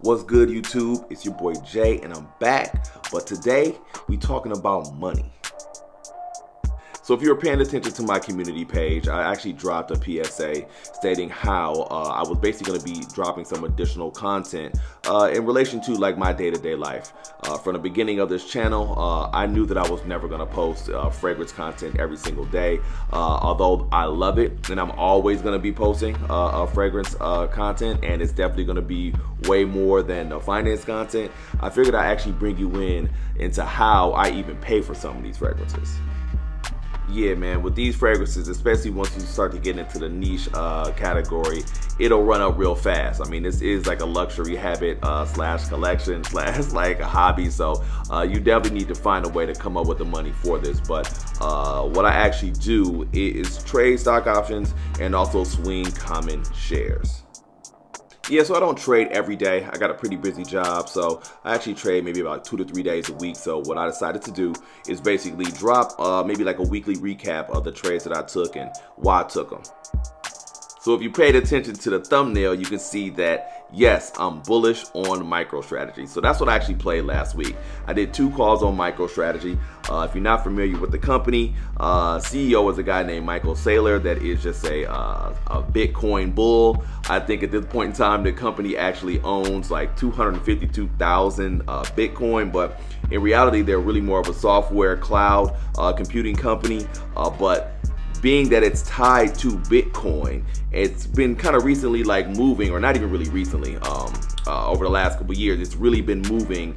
What's good, YouTube? It's your boy Jay, and I'm back. But today, we talking about money. So if you're paying attention to my community page, I actually dropped a PSA stating how I was basically going to be dropping some additional content in relation to like my day-to-day life. From the beginning of this channel, I knew that I was never going to post fragrance content every single day. Although I love it, and I'm always going to be posting fragrance content, and it's definitely going to be way more than finance content. I figured I'd actually bring you into how I even pay for some of these fragrances. Yeah, man, with these fragrances, especially once you start to get into the niche category, it'll run up real fast. I mean, this is like a luxury habit slash collection slash like a hobby. So you definitely need to find a way to come up with the money for this. But what I actually do is trade stock options and also swing common shares. Yeah, so I don't trade every day. I got a pretty busy job, so I actually trade maybe about 2 to 3 days a week. So what I decided to do is basically drop maybe like a weekly recap of the trades that I took and why I took them. So if you paid attention to the thumbnail, you can see that, yes, I'm bullish on Microstrategy. So that's what I actually played last week. I did 2 calls on Microstrategy. If you're not familiar with the company, CEO is a guy named Michael Saylor that is just a Bitcoin bull. I think at this point in time, the company actually owns like 252,000 Bitcoin, but in reality, they're really more of a software cloud computing company. But being that it's tied to Bitcoin, it's been kind of recently like moving, or not even really recently, over the last couple of years, it's really been moving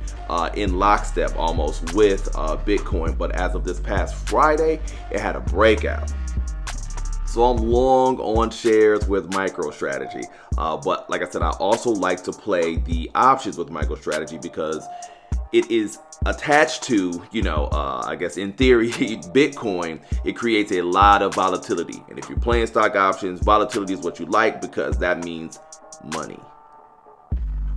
in lockstep almost with Bitcoin. But as of this past Friday, it had a breakout. So I'm long on shares with Microstrategy. But like I said, I also like to play the options with Microstrategy because it is attached to, I guess in theory, Bitcoin. It creates a lot of volatility. And if you're playing stock options, volatility is what you like because that means money.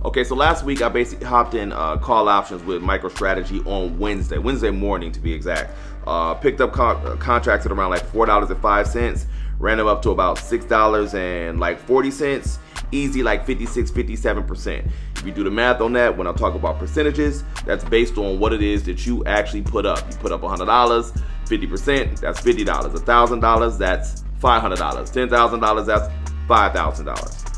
Okay, so last week I basically hopped in call options with Microstrategy on Wednesday morning to be exact. Picked up contracts at around like $4.05, ran them up to about $6.40. Easy, like 57%. If you do the math on that, when I talk about percentages, that's based on what it is that you actually put up. You put up $100, 50%, that's $50. $1,000, that's $500. $10,000, that's $5,000.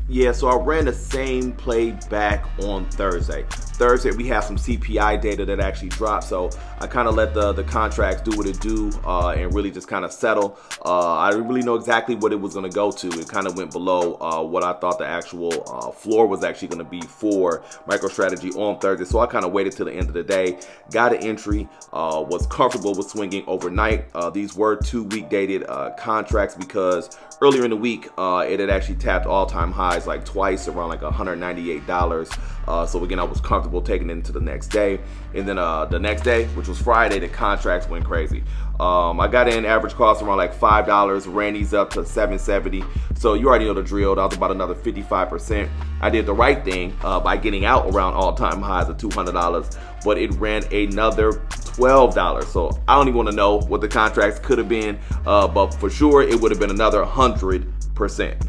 Yeah, so I ran the same play back on Thursday. We have some CPI data that actually dropped, so I kind of let the contracts do what it do and really just kind of settle. I didn't really know exactly what it was going to go to. It kind of went below what I thought the actual floor was actually going to be for Microstrategy on Thursday, so I kind of waited till the end of the day, got an entry, was comfortable with swinging overnight. These were 2-week dated contracts because earlier in the week, it had actually tapped all-time highs like twice, around like $198. So again, I was comfortable taking it into the next day. And then the next day, which was Friday, the contracts went crazy. I got in average cost around like $5, ran these up to $7.70. So you already know the drill. That was about another 55%. I did the right thing by getting out around all-time highs of $200, but it ran another $12. So I don't even want to know what the contracts could have been, but for sure it would have been another 100%.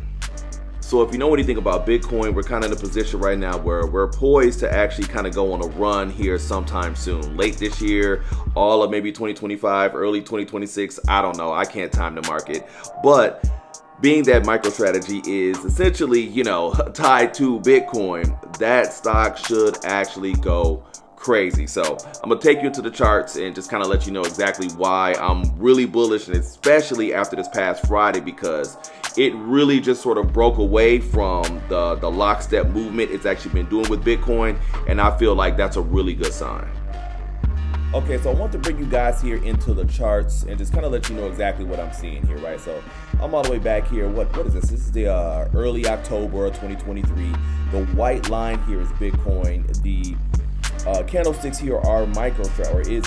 So if you know anything about Bitcoin, we're kind of in a position right now where we're poised to actually kind of go on a run here sometime soon. Late this year, all of maybe 2025, early 2026, I don't know. I can't time the market. But being that MicroStrategy is essentially, tied to Bitcoin, that stock should actually go crazy. So I'm gonna take you into the charts and just kind of let you know exactly why I'm really bullish, and especially after this past Friday, because it really just sort of broke away from the lockstep movement it's actually been doing with Bitcoin, and I feel like that's a really good sign. Okay, so I want to bring you guys here into the charts and just kind of let you know exactly what I'm seeing here, right? So I'm all the way back here. What is this? This is the early October of 2023. The white line here is Bitcoin. The candlesticks here are MicroStrategy.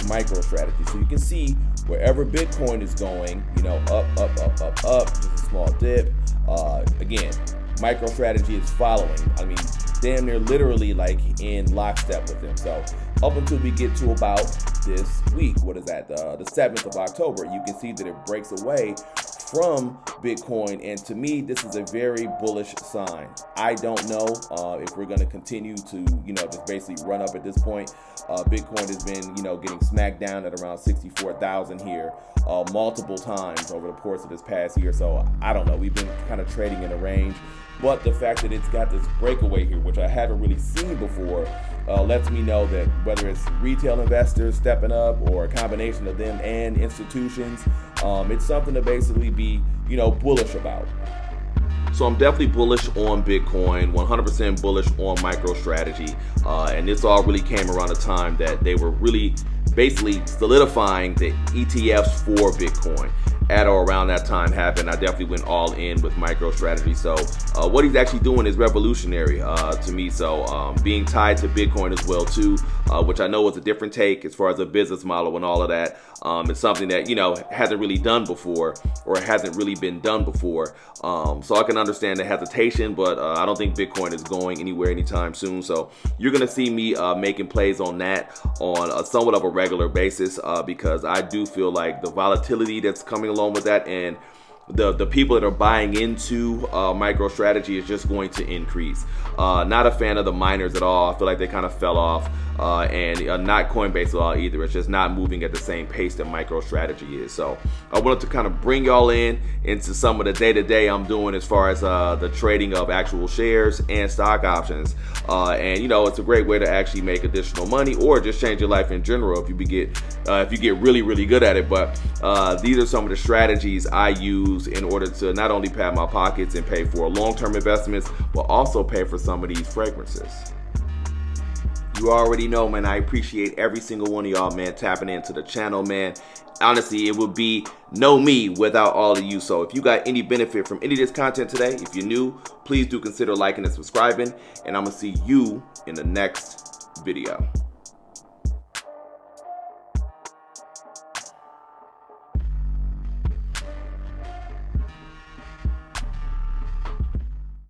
So you can see wherever Bitcoin is going, up, just a small dip. Again, MicroStrategy is following. I mean, damn near literally like in lockstep with them. So up until we get to about this week, what is that? The 7th of October, you can see that it breaks away from Bitcoin, and to me this is a very bullish sign. I don't know if we're going to continue to just basically run up at this point. Bitcoin has been getting smacked down at around 64,000 here multiple times over the course of this past year, so I don't know. We've been kind of trading in a range, but the fact that it's got this breakaway here, which I haven't really seen before, lets me know that whether it's retail investors stepping up or a combination of them and institutions, it's something to basically be bullish about. So I'm definitely bullish on Bitcoin, 100% bullish on Microstrategy, and this all really came around a time that they were really basically solidifying the ETFs for Bitcoin. At or around that time happened, I definitely went all in with Microstrategy. So what he's actually doing is revolutionary to me. So being tied to Bitcoin as well too, which I know is a different take as far as a business model and all of that. It's something that hasn't really done before, or hasn't really been done before. So I can understand the hesitation, but I don't think Bitcoin is going anywhere anytime soon. So you're gonna see me making plays on that on somewhat of a regular basis, because I do feel like the volatility that's coming along with that, and the people that are buying into Microstrategy is just going to increase. Not a fan of the miners at all. I feel like they kind of fell off, and not Coinbase at all either. It's just not moving at the same pace that Microstrategy is. So I wanted to kind of bring y'all into some of the day-to-day I'm doing as far as the trading of actual shares and stock options. And it's a great way to actually make additional money, or just change your life in general if you get really, really good at it. But these are some of the strategies I use in order to not only pad my pockets and pay for long-term investments, but also pay for some of these fragrances. You already know, man, I appreciate every single one of y'all, man, tapping into the channel, man. Honestly, it would be no me without all of you. So if you got any benefit from any of this content today, if you're new, please do consider liking and subscribing, and I'm gonna see you in the next video.